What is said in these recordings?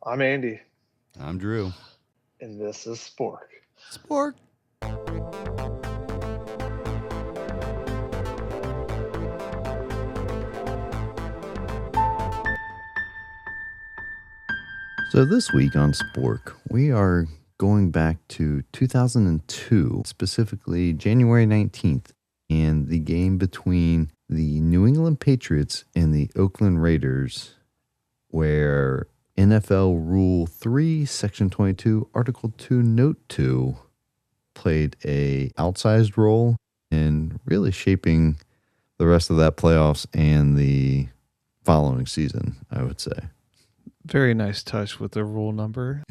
I'm Andy, I'm Drew. and this is Spork. Spork. So this week on Spork, we are going back to 2002, specifically January 19th, and the game between the New England Patriots and the Oakland Raiders, where NFL Rule 3, Section 22, Article 2, Note 2 played a outsized role in really shaping the rest of that playoffs and the following season, I would say. Very nice touch with the rule number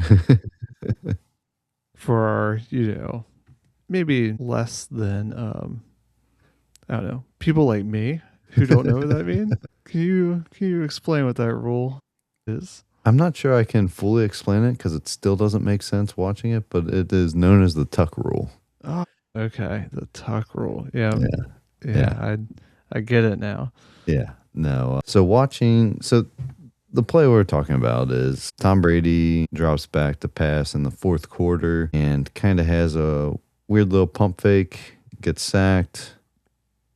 for our, maybe less than, I don't know, people like me who don't know what that means. Can you explain what that rule is? I'm not sure I can fully explain it because it still doesn't make sense watching it, but it is known as the tuck rule. Oh, okay. The tuck rule. Yeah. I get it now. Yeah. No. So the play we're talking about is Tom Brady drops back to pass in the fourth quarter and kind of has a weird little pump fake, gets sacked,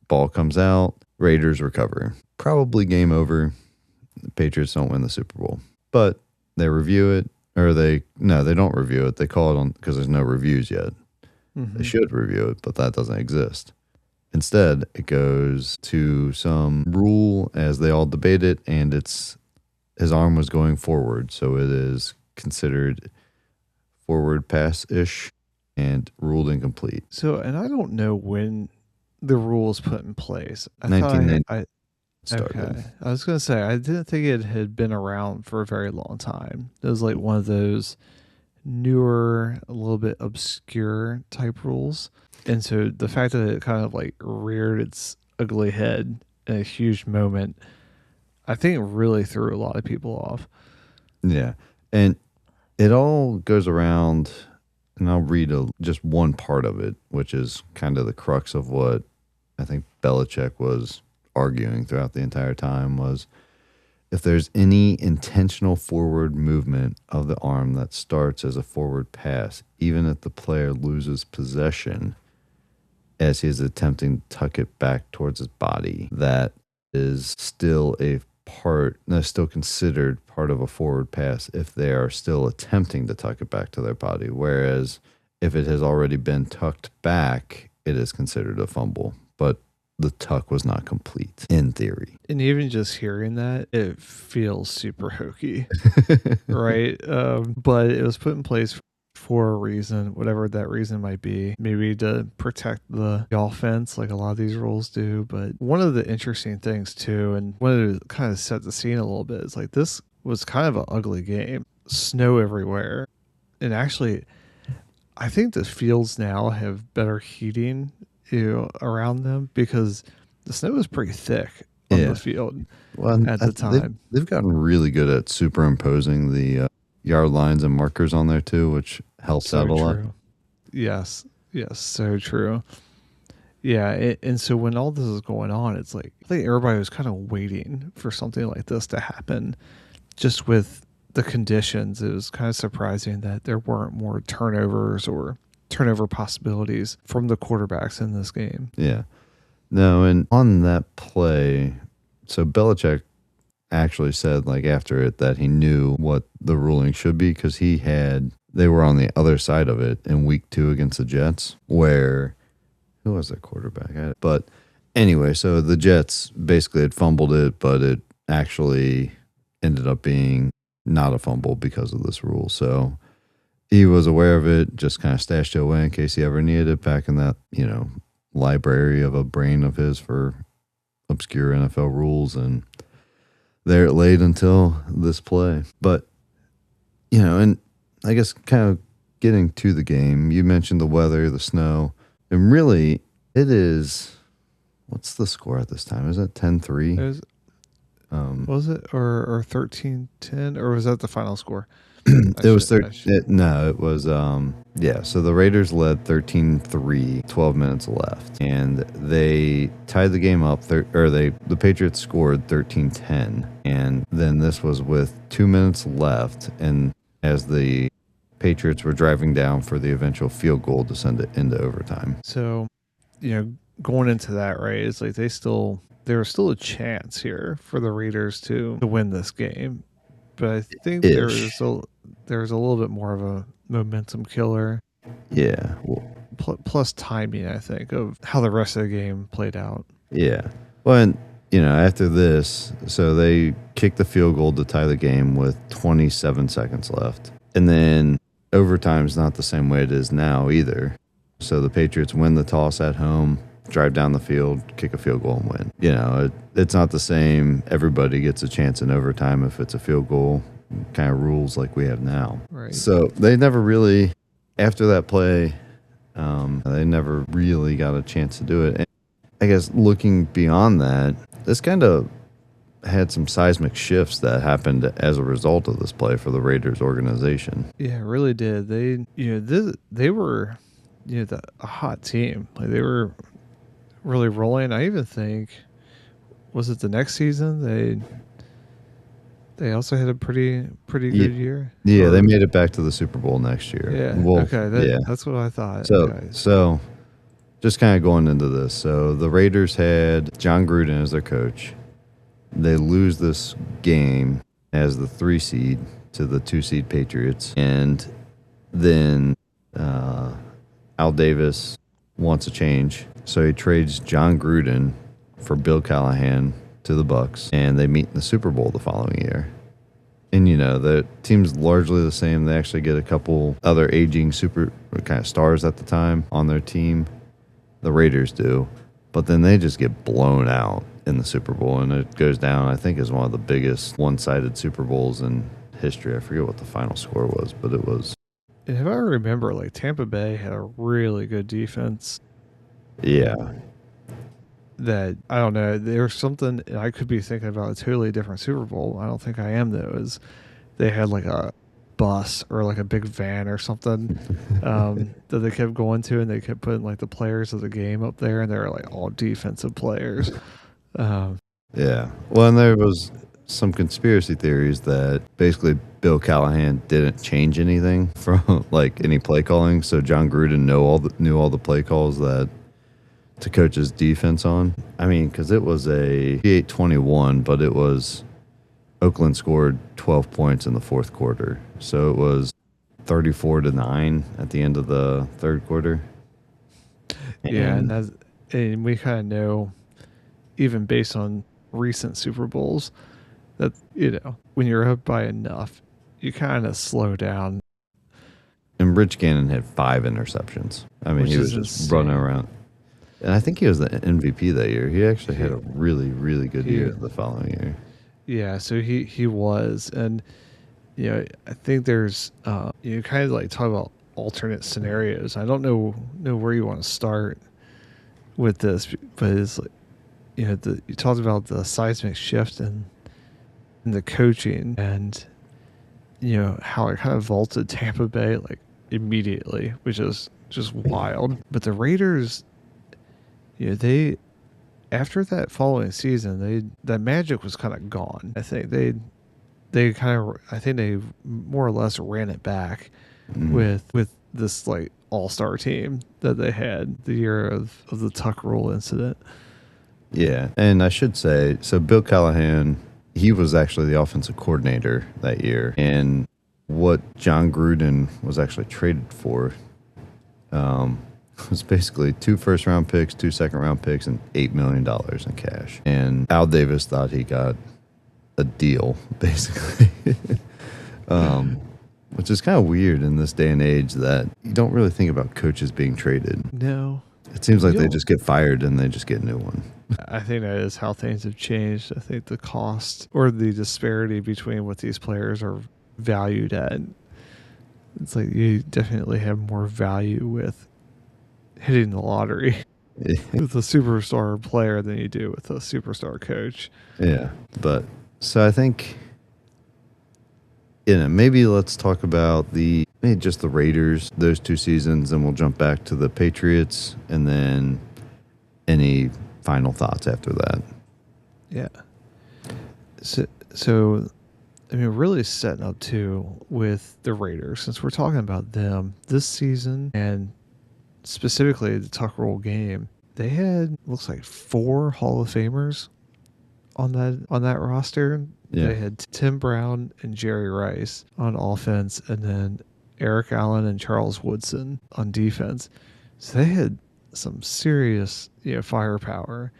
ball comes out, Raiders recover. Probably game over. The Patriots don't win the Super Bowl. But they review it, or they don't review it. They call it on because there's no reviews yet. Mm-hmm. They should review it, but that doesn't exist. Instead, it goes to some rule as they all debate it, and his arm was going forward, so it is considered forward pass-ish and ruled incomplete. So, and I don't know when the rule was put in place. 1990 started. Okay. I was going to say, I didn't think it had been around for a very long time. It was like one of those newer, a little bit obscure type rules. And so the fact that it kind of like reared its ugly head in a huge moment, I think it really threw a lot of people off. Yeah. And it all goes around, and I'll read just one part of it, which is kind of the crux of what I think Belichick was arguing throughout the entire time, was if there's any intentional forward movement of the arm that starts as a forward pass, even if the player loses possession as he is attempting to tuck it back towards his body, that is still still considered part of a forward pass if they are still attempting to tuck it back to their body. Whereas if it has already been tucked back, it is considered a fumble. But the tuck was not complete in theory. And even just hearing that, it feels super hokey, right? But it was put in place for a reason, whatever that reason might be, maybe to protect the offense like a lot of these rules do. But one of the interesting things too, and wanted to kind of set the scene a little bit, is like this was kind of an ugly game. Snow everywhere. And actually, I think the fields now have better heating around them because the snow is pretty thick on the field at the time. They've gotten really good at superimposing the yard lines and markers on there too, which helps out a lot. Yes, so true. Yeah, and so when all this is going on, it's like I think everybody was kind of waiting for something like this to happen. Just with the conditions, it was kind of surprising that there weren't more turnovers or turnover possibilities from the quarterbacks in this game. Yeah. No, and on that play, so Belichick actually said like after it that he knew what the ruling should be because they were on the other side of it in week 2 against the Jets where, who was their quarterback? But anyway, so the Jets basically had fumbled it, but it actually ended up being not a fumble because of this rule. So he was aware of it, just kind of stashed it away in case he ever needed it back in that, library of a brain of his for obscure NFL rules. And there it laid until this play. But, and I guess kind of getting to the game, you mentioned the weather, the snow, and really it is, what's the score at this time? Is it 10-3? Was it or 13-10, or was that the final score? It was it was so the Raiders led 13-3, 12 minutes left, and they tied the game up the Patriots scored 13-10, and then this was with 2 minutes left, and as the Patriots were driving down for the eventual field goal to send it into overtime. So, going into that, right, it's like there was still a chance here for the Raiders to win this game. But I think there was a little bit more of a momentum killer. Yeah. Plus timing, I think, of how the rest of the game played out. Yeah. Well, and, after this, so they kicked the field goal to tie the game with 27 seconds left. And then overtime's not the same way it is now either. So the Patriots win the toss at home, drive down the field, kick a field goal and win. It's not the same. Everybody gets a chance in overtime if it's a field goal kind of rules like we have now. Right. So they never really, after that play, they never really got a chance to do it. And I guess looking beyond that, this kind of had some seismic shifts that happened as a result of this play for the Raiders organization. Yeah, it really did. They were, a hot team. Like, they were really rolling. I even think, was it the next season they also had a pretty good year? Yeah, they made it back to the Super Bowl next year. Yeah. Well, That's what I thought. So just kind of going into this. So the Raiders had John Gruden as their coach. They lose this game as the 3 seed to the 2 seed Patriots. And then Al Davis wants a change. So he trades John Gruden for Bill Callahan to the Bucs, and they meet in the Super Bowl the following year. And the team's largely the same. They actually get a couple other aging super kind of stars at the time on their team. The Raiders do, but then they just get blown out in the Super Bowl, and it goes down, I think, as one of the biggest one-sided Super Bowls in history. I forget what the final score was, but it was. And if I remember, like, Tampa Bay had a really good defense. Yeah. That, I don't know, there's something, I could be thinking about a totally different Super Bowl. I don't think I am, though, is they had like a bus or like a big van or something that they kept going to, and they kept putting like the players of the game up there, and they were like all defensive players. Yeah. Well, and there was some conspiracy theories that basically Bill Callahan didn't change anything from like any play calling. So John Gruden knew all the play calls that to coach his defense on. I mean, because it was a 28-21, but it was Oakland scored 12 points in the fourth quarter. So it was 34-9 at the end of the third quarter. And we kind of know, even based on recent Super Bowls, that, when you're up by enough, you kind of slow down. And Rich Gannon had 5 interceptions. I mean, he was just running around. And I think he was the MVP that year. He actually had a really, really good year the following year. Yeah, so he was. And, I think there's, you kind of like talk about alternate scenarios. I don't know where you want to start with this, but it's like, you talked about the seismic shift in the coaching, and, how it kind of vaulted Tampa Bay like immediately, which is just wild. But the Raiders, they, after that following season, that magic was kind of gone. I think they more or less ran it back with this like all-star team that they had the year of the Tuck Rule incident. Yeah, and I should say, so Bill Callahan, he was actually the offensive coordinator that year, and what John Gruden was actually traded for was basically 2 first-round picks, 2 second-round picks, and $8 million in cash. And Al Davis thought he got a deal, basically, which is kind of weird in this day and age that you don't really think about coaches being traded. No. It seems like they just get fired and they just get a new one. I think that is how things have changed. I think the cost or the disparity between what these players are valued at, it's like you definitely have more value with hitting the lottery with a superstar player than you do with a superstar coach. Yeah, but So I think, maybe let's talk about maybe just the Raiders, those 2 seasons, and we'll jump back to the Patriots, and then any final thoughts after that. Yeah. So I mean, really setting up too with the Raiders, since we're talking about them this season and specifically the Tuck Roll game. They had looks like 4 Hall of Famers on that roster. Yeah. They had Tim Brown and Jerry Rice on offense, and then Eric Allen and Charles Woodson on defense. So they had some serious firepower,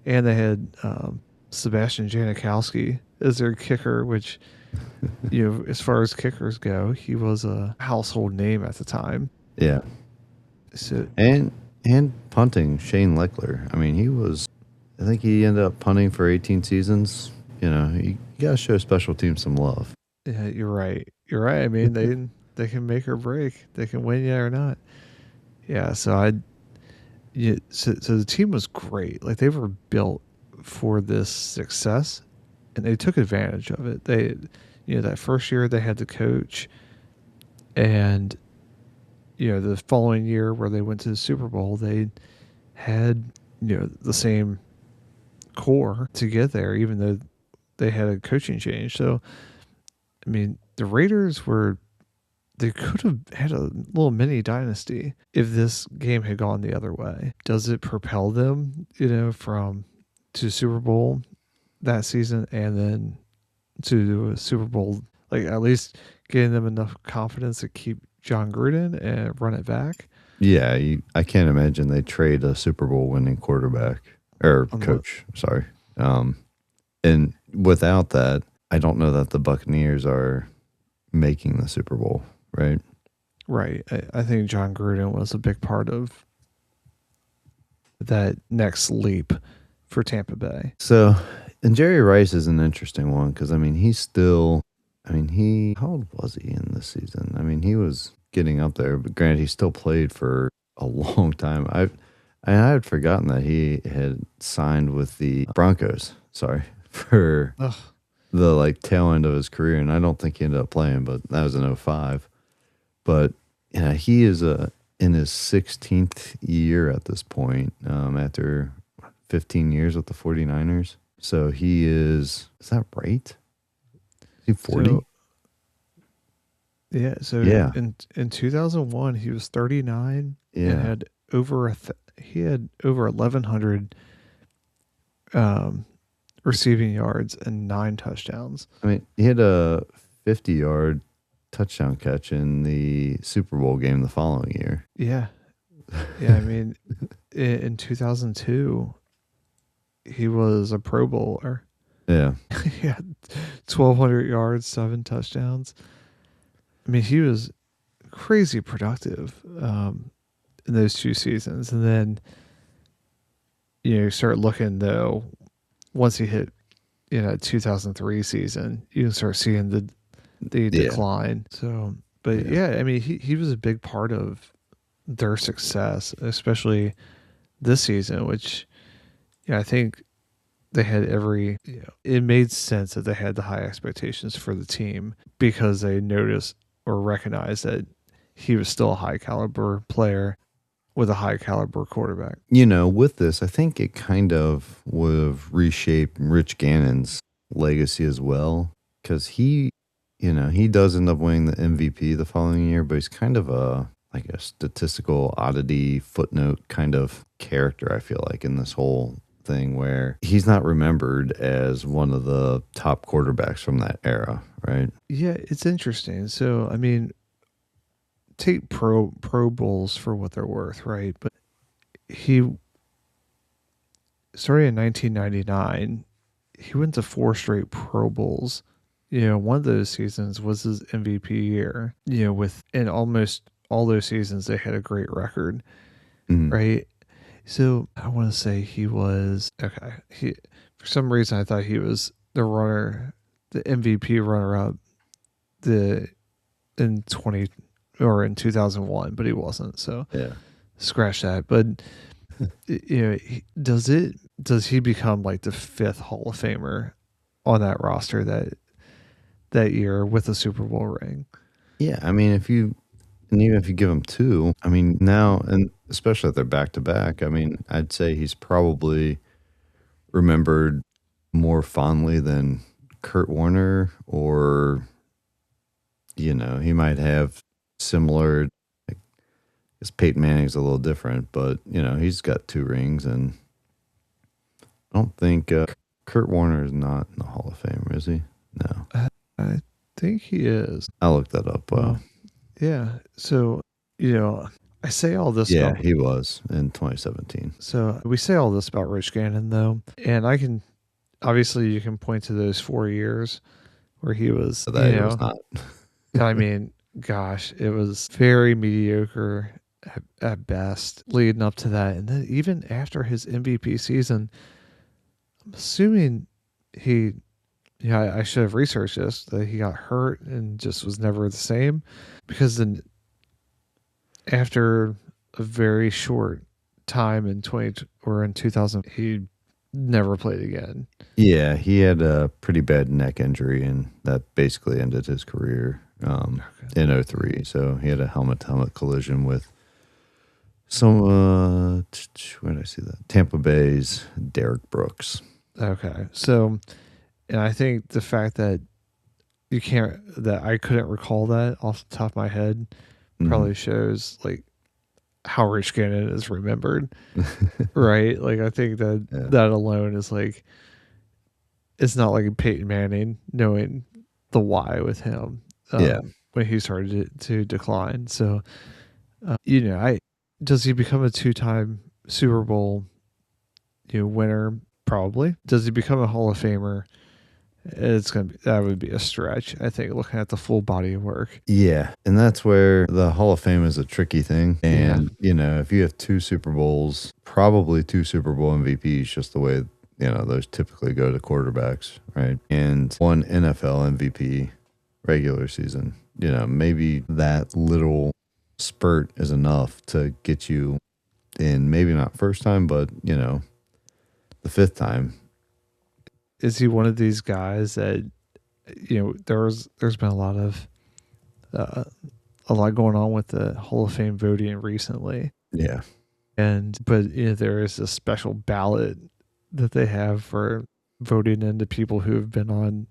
and they had Sebastian Janikowski as their kicker, which as far as kickers go, he was a household name at the time. Yeah. So and punting, Shane Leckler. I mean, I think he ended up punting for 18 seasons. You got to show special teams some love. Yeah, you're right. I mean, they can make or break. They can win you or not. Yeah, so so the team was great. Like, they were built for this success, and they took advantage of it. They, that first year they had the coach, and the following year where they went to the Super Bowl, they had the same core to get there, even though they had a coaching change. So, I mean, the Raiders they could have had a little mini dynasty if this game had gone the other way. Does it propel them, to Super Bowl that season and then to a Super Bowl, like at least getting them enough confidence to keep John Gruden and run it back? Yeah, I can't imagine they trade a Super Bowl winning quarterback or coach. Sorry. And without that, I don't know that the Buccaneers are making the Super Bowl, right? Right. I think John Gruden was a big part of that next leap for Tampa Bay. So, and Jerry Rice is an interesting one because, I mean, how old was he in this season? I mean, he was getting up there, but granted, he still played for a long time. I had forgotten that he had signed with the Broncos, for the tail end of his career, and I don't think he ended up playing, but that was in 2005. But he is in his 16th year at this point, after 15 years with the 49ers. So he is that right? Is he 40? In 2001 he was 39 and had over 1,100 receiving yards and 9 touchdowns. I mean, he had a 50-yard touchdown catch in the Super Bowl game the following year. Yeah. I mean, in 2002 he was a Pro Bowler. Yeah. He had 1,200 yards, 7 touchdowns. I mean, he was crazy productive in those 2 seasons. And then, you start looking, though, once he hit, 2003 season, you can start seeing the decline. So, but I mean, he was a big part of their success, especially this season, which I think they had it made sense that they had the high expectations for the team because they noticed or recognized that he was still a high caliber player with a high caliber quarterback. With this, I think it kind of would have reshaped Rich Gannon's legacy as well, because he does end up winning the MVP the following year, but he's kind of a statistical oddity footnote kind of character, I feel like, in this whole thing, where he's not remembered as one of the top quarterbacks from that era, right? Yeah, it's interesting. So, I mean, take Pro Bowls for what they're worth, right? But he started in 1999. He went to 4 straight Pro Bowls. One of those seasons was his MVP year. In almost all those seasons, they had a great record, right? So I want to say he was okay. For some reason, I thought he was the MVP runner-up, in 2001, but he wasn't. So scratch that. But does he become like the 5th Hall of Famer on that roster that year with a Super Bowl ring. Yeah, I mean, even if you give him two, I mean, now, and especially if they're back to back, I mean, I'd say he's probably remembered more fondly than Kurt Warner, or, he might have similar, like, I guess Peyton Manning's a little different, but, he's got two rings, and I don't think Kurt Warner is not in the Hall of Fame, is he? No. I think he is. I'll look that up. Yeah. So, I say all this Yeah, about... he was in 2017. So we say all this about Rich Gannon, though, and obviously you can point to those 4 years where he was, So that was not. I mean, gosh, it was very mediocre at best leading up to that. And then even after his MVP season, I'm assuming I should have researched this, that he got hurt and just was never the same, because then after a very short time in 2000, he never played again. Yeah, he had a pretty bad neck injury, and that basically ended his career in 2003. So he had a helmet-to-helmet collision with where did I see that? Tampa Bay's Derek Brooks. Okay. So, and I think the fact that I couldn't recall that off the top of my head probably shows like how Rich Gannon is remembered, right? Like, I think that alone is like, it's not like Peyton Manning knowing the why with him when he started to decline. So, does he become a 2-time Super Bowl winner? Probably. Does he become a Hall of Famer? That would be a stretch, I think, looking at the full body of work. Yeah, and that's where the Hall of Fame is a tricky thing. And, if you have 2 Super Bowls, probably 2 Super Bowl MVPs, just the way, those typically go to quarterbacks, right? And 1 NFL MVP regular season, maybe that little spurt is enough to get you in, maybe not first time, but, the 5th time. Is he one of these guys that, there's been a lot going on with the Hall of Fame voting recently. Yeah. But there is a special ballot that they have for voting into people who have been on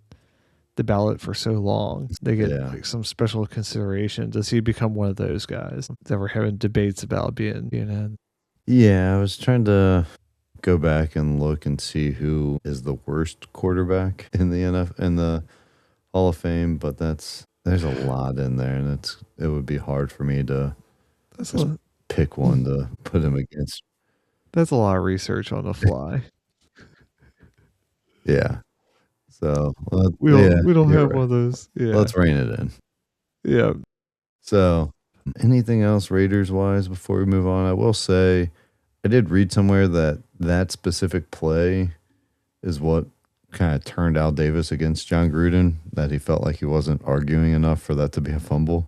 the ballot for so long. They get like some special consideration. Does he become one of those guys that we're having debates about being in? Yeah, I was trying to go back and look and see who is the worst quarterback in the in the Hall of Fame, but there's a lot in there, and it would be hard for me to pick one to put him against. That's a lot of research on the fly. Yeah. So we don't have one of those. Yeah. Let's rein it in. Yeah. So anything else Raiders wise before we move on? I will say I did read somewhere that specific play is what kind of turned Al Davis against John Gruden, that he felt like he wasn't arguing enough for that to be a fumble.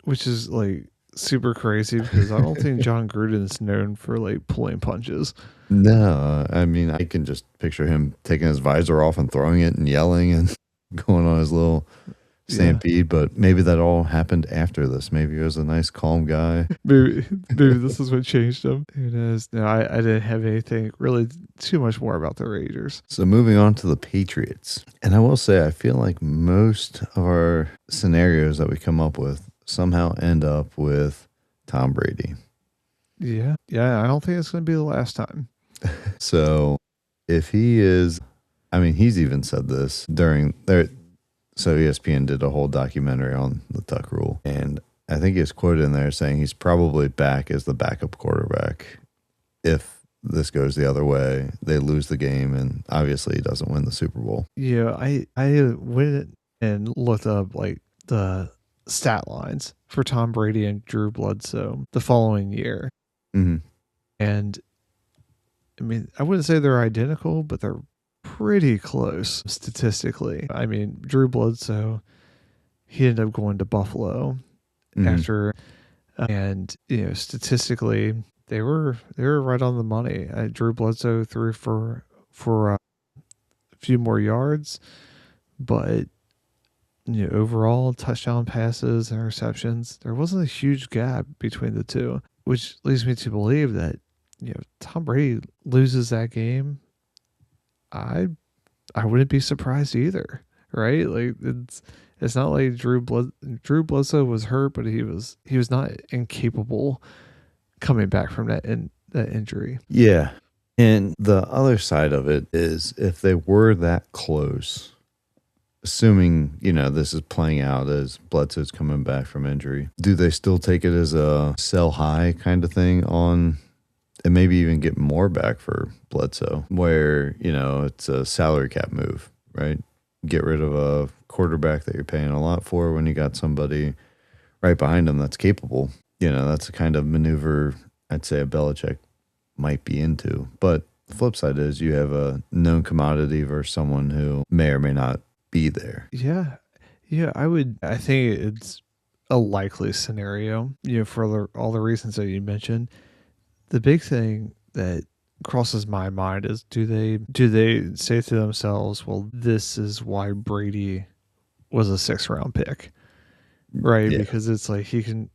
Which is like super crazy, because I don't think John Gruden is known for like pulling punches. No, I mean, I can just picture him taking his visor off and throwing it and yelling and going on his little stampede, but maybe that all happened after this. Maybe he was a nice, calm guy. Maybe this is what changed him. Who knows? No, I didn't have anything really too much more about the Raiders. So moving on to the Patriots. And I will say, I feel like most of our scenarios that we come up with somehow end up with Tom Brady. Yeah, I don't think it's going to be the last time. So if he is, I mean, he's even said this during their, so ESPN did a whole documentary on the Tuck rule, and I think he's quoted in there saying he's probably back as the backup quarterback if this goes the other way. They lose the game, and obviously he doesn't win the Super Bowl. Yeah, I went and looked up like the stat lines for Tom Brady and Drew Bledsoe the following year. Mm-hmm. And I mean, I wouldn't say they're identical, but they're pretty close statistically. I mean, Drew Bledsoe, he ended up going to Buffalo after, and statistically, they were right on the money. Drew Bledsoe threw for few more yards, but overall touchdown passes, interceptions, there wasn't a huge gap between the two, which leads me to believe that Tom Brady loses that game. I wouldn't be surprised either, right? Like it's not like Drew Bledsoe was hurt, but he was not incapable coming back from that injury. Yeah. And the other side of it is if they were that close, assuming, this is playing out as Bledsoe's coming back from injury, do they still take it as a sell high kind of thing on, and maybe even get more back for Bledsoe, where, it's a salary cap move, right? Get rid of a quarterback that you're paying a lot for when you got somebody right behind him that's capable. That's the kind of maneuver I'd say a Belichick might be into. But the flip side is you have a known commodity versus someone who may or may not be there. Yeah. I think it's a likely scenario, for all the reasons that you mentioned. The big thing that crosses my mind is do they say to themselves, well, this is why Brady was a 6th round pick, right? Yeah. Because it's like he can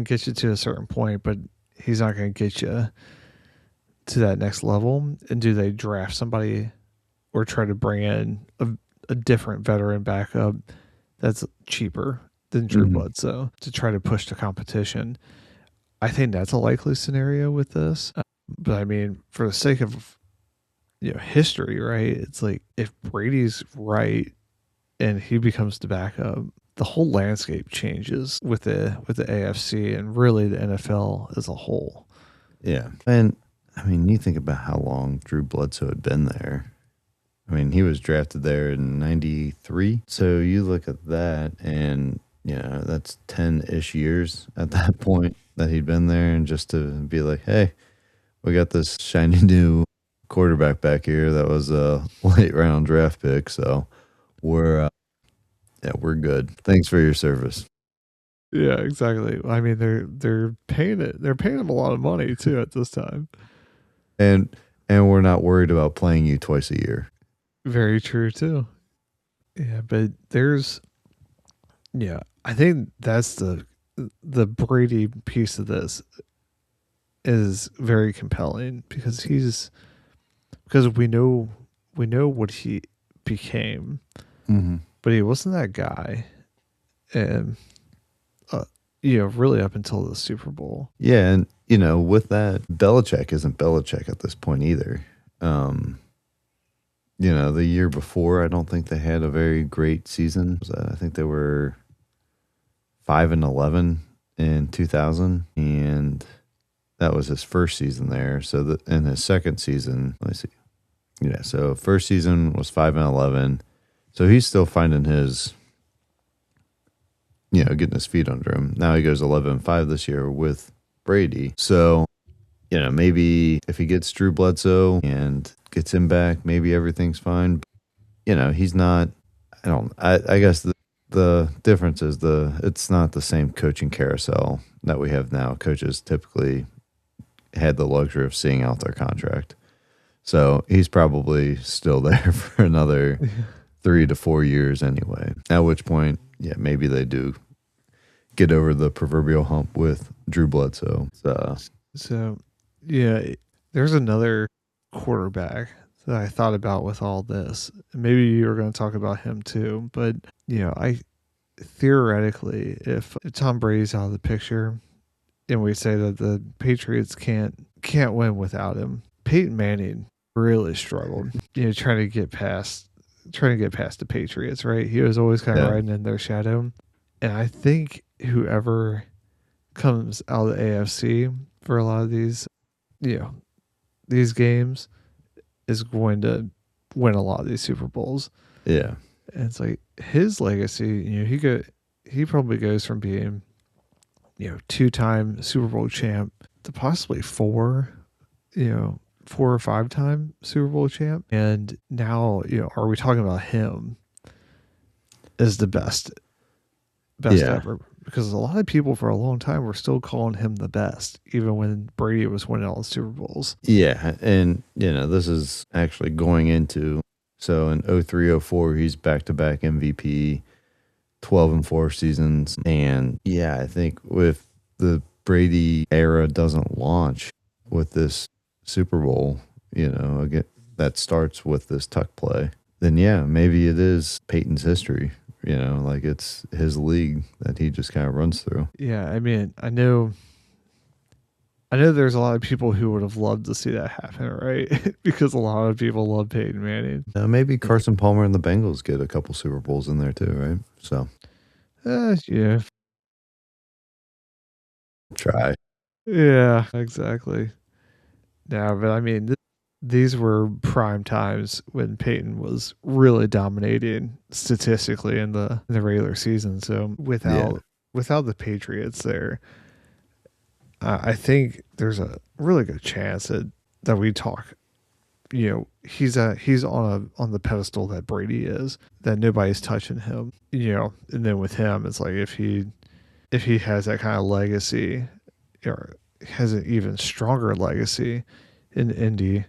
get you to a certain point, but he's not going to get you to that next level. And do they draft somebody or try to bring in a different veteran backup that's cheaper than Drew Bledsoe to try to push the competition? I think that's a likely scenario with this. But I mean, for the sake of history, right? It's like if Brady's right and he becomes the backup, the whole landscape changes with the AFC and really the NFL as a whole. Yeah. And I mean, you think about how long Drew Bledsoe had been there. I mean, he was drafted there in 93. So you look at that and, that's 10-ish years at that point that he'd been there. And just to be like, hey, we got this shiny new quarterback back here that was a late round draft pick. So we're good. Thanks for your service. Yeah, exactly. I mean, they're paying him a lot of money too at this time. And we're not worried about playing you twice a year. Very true too. Yeah, but I think that's the Brady piece of this is very compelling because we know what he became, but he wasn't that guy, and really up until the Super Bowl. Yeah, and with that, Belichick isn't Belichick at this point either. The year before, I don't think they had a very great season. I think they were 5-11 in 2000, and that was his first season there. So in his second season, let me see. Yeah, so first season was 5-11. So he's still finding his, getting his feet under him. Now he goes 11-5 this year with Brady. So, maybe if he gets Drew Bledsoe and gets him back, maybe everything's fine. He's not, I guess the difference is it's not the same coaching carousel that we have now. Coaches typically had the luxury of seeing out their contract. So he's probably still there for another 3 to 4 years anyway. At which point, maybe they do get over the proverbial hump with Drew Bledsoe. So there's another quarterback that I thought about with all this. Maybe you were going to talk about him too, but I theoretically, if Tom Brady's out of the picture, and we say that the Patriots can't win without him, Peyton Manning really struggled, trying to get past the Patriots, right? He was always kind of riding in their shadow. And I think whoever comes out of the AFC for a lot of these games is going to win a lot of these Super Bowls. Yeah. And it's like his legacy, he probably goes from being, 2-time Super Bowl champ to possibly 4 or 5-time Super Bowl champ. And now, are we talking about him as the best ever? Because a lot of people for a long time were still calling him the best, even when Brady was winning all the Super Bowls. Yeah. And, this is actually going into So in 03-04, he's back-to-back MVP, 12-4 seasons. And yeah, I think if the Brady era doesn't launch with this Super Bowl, again, that starts with this tuck play, then yeah, maybe it is Peyton's history. Like it's his league that he just kind of runs through. Yeah, I mean, I know there's a lot of people who would have loved to see that happen, right? Because a lot of people love Peyton Manning. Maybe Carson Palmer and the Bengals get a couple Super Bowls in there too, right? So, Yeah. try. Yeah, exactly. Yeah, but I mean, these were prime times when Peyton was really dominating statistically in the regular season. So without the Patriots there, I think there's a really good chance that we talk. He's on the pedestal that Brady is, that nobody's touching him. And then with him, it's like if he has that kind of legacy, or has an even stronger legacy in Indy,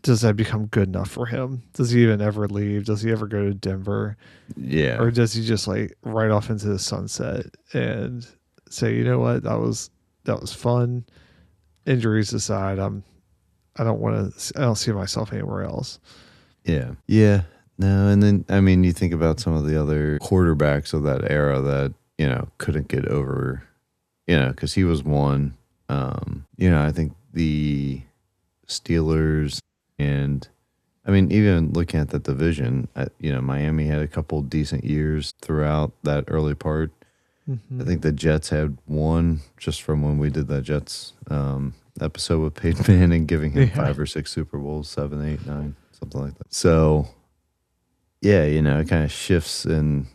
does that become good enough for him? Does he even ever leave? Does he ever go to Denver? Yeah. Or does he just like ride off into the sunset and say, you know what, that was fun. Injuries aside, I don't see myself anywhere else. Yeah. Yeah. No, and then I mean you think about some of the other quarterbacks of that era that, couldn't get over, because he was one. I think the Steelers, and I mean, even looking at the division, Miami had a couple decent years throughout that early part. Mm-hmm. I think the Jets had one just from when we did that Jets episode with Peyton Manning, giving him 5 or 6 Super Bowls, 7, 8, 9, something like that. So, yeah, it kind of shifts, and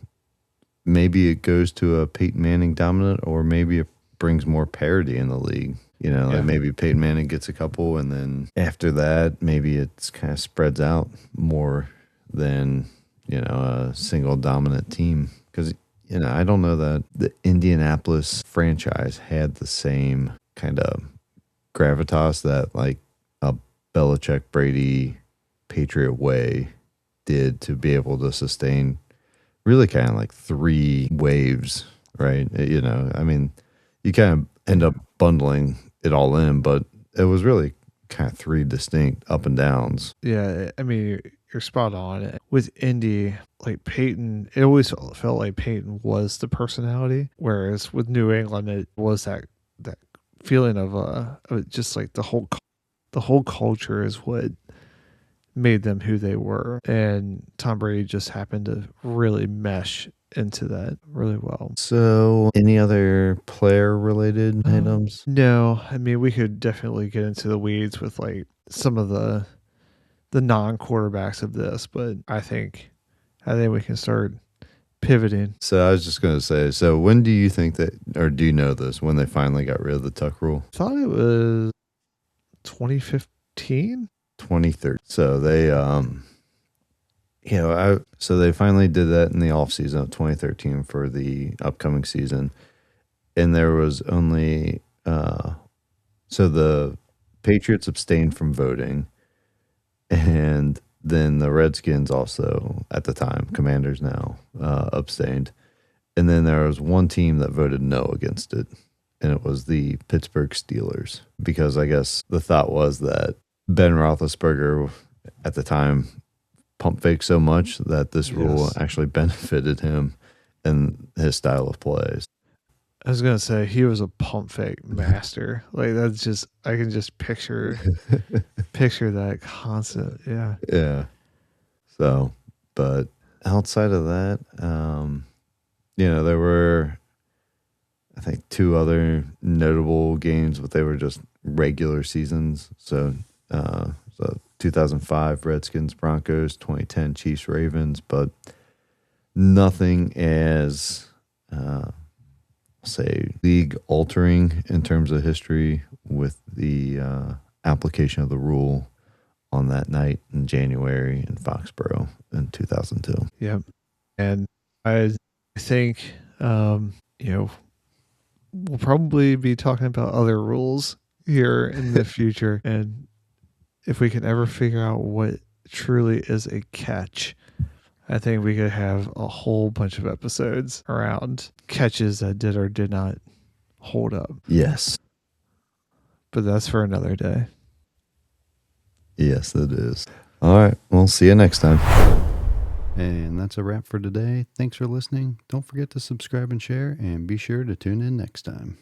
maybe it goes to a Peyton Manning dominant, or maybe it brings more parity in the league. Like maybe Peyton Manning gets a couple, and then after that, maybe it's kind of spreads out more than, a single dominant team. Because, I don't know that the Indianapolis franchise had the same kind of gravitas that like a Belichick, Brady, Patriot way did to be able to sustain really kind of like 3 waves, right? I mean, you kind of end up bundling it all in, but it was really kind of 3 distinct up and downs. Yeah, I mean, you're spot on. With Indy, like Peyton, it always felt like Peyton was the personality, whereas with New England, it was that feeling of just like the whole culture is what made them who they were, and Tom Brady just happened to really mesh into that really well. So, any other player related items? No, I mean, we could definitely get into the weeds with like some of the non-quarterbacks of this, but I think we can start pivoting. So I was just going to say, so when do you think that, or do you know this, when they finally got rid of the tuck rule? I thought it was 2015. 2013. So they, so they finally did that in the off season of 2013 for the upcoming season. And there was only, so the Patriots abstained from voting, and then the Redskins also, at the time, Commanders now, abstained. And then there was one team that voted no against it, and it was the Pittsburgh Steelers, because I guess the thought was that Ben Roethlisberger at the time pump fake so much that this rule actually benefited him and his style of plays. I was gonna say he was a pump fake master. Like that's just, I can just picture that constant. Yeah. Yeah. So, but outside of that, there were, I think, 2 other notable games, but they were just regular seasons. So 2005 Redskins Broncos, 2010 Chiefs Ravens, but nothing as say league altering in terms of history with the application of the rule on that night in January in Foxborough in 2002. Yep. And I think we'll probably be talking about other rules here in the future, and if we can ever figure out what truly is a catch. I think we could have a whole bunch of episodes around catches that did or did not hold up. Yes. But that's for another day. Yes, it is. All right. We'll see you next time. And that's a wrap for today. Thanks for listening. Don't forget to subscribe and share, and be sure to tune in next time.